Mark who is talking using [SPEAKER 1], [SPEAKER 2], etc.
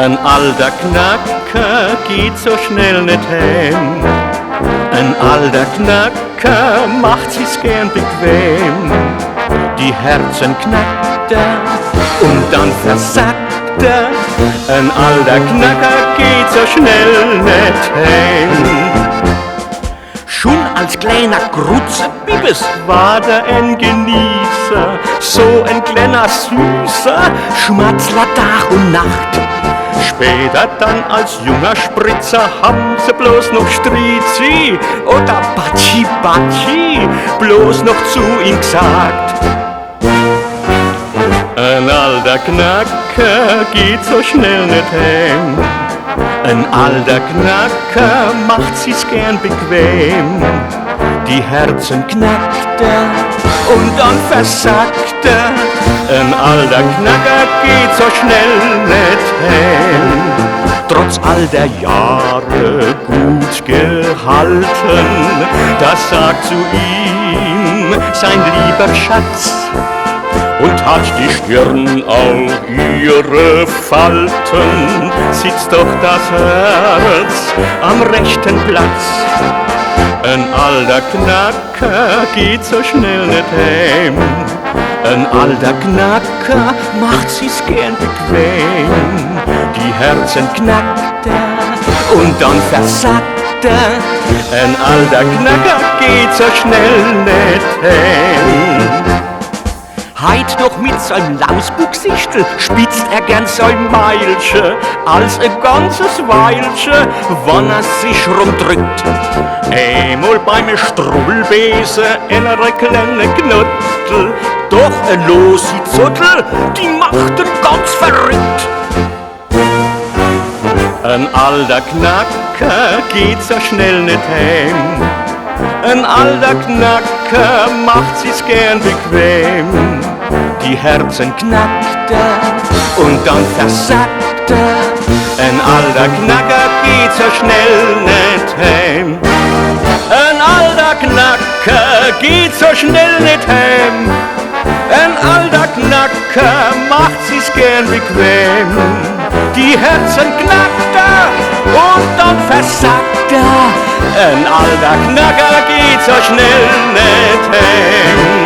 [SPEAKER 1] Ein alter Knacker geht so schnell nicht heim. Ein alter Knacker macht sich's gern bequem. Die Herzen knackt er und dann versackt er. Ein alter Knacker geht so schnell nicht heim. Schon als kleiner Grutzebibes war der ein Genießer, so ein kleiner Süßer, Schmatzler Tag und Nacht. Später dann als junger Spritzer haben sie bloß noch Strizi oder Batschi Batschi bloß noch zu ihm gesagt. Ein alter Knacker geht so schnell nicht heim. Ein alter Knacker macht sich's gern bequem. Die Herzen knackt er und dann versackt er. Ein alter Knacker geht so schnell nicht heim. Trotz all der Jahre gut gehalten, das sagt zu ihm sein lieber Schatz. Und hat die Stirn auf ihre Falten, sitzt doch das Herz am rechten Platz. Ein alter Knacker geht so schnell nicht heim. Ein alter Knacker macht sich's gern bequem. Die Herzen knackt er und dann versackt er. Ein alter Knacker geht so schnell nicht heim. Heit noch mit seinem Lausbuchsichtel spitzt er gern sein Meilchen, als ein ganzes Weilchen, wann er sich rumdrückt. Einmal beim Strubbelbesen einer kleine Knottel, doch ein losi Zottel, die macht er ganz verrückt. Ein alter Knacker geht so schnell nicht heim. Ein alter Knacker macht sich's gern bequem. Die Herzen knackt er und dann versackt er. Ein alter Knacker geht so schnell nicht heim. Ein alter Knacker geht so schnell nicht heim. Ein alter Knacker macht sich's gern bequem. Die Herzen knackt er und dann versackt er. Ein alter Knacker geht so schnell nicht heim.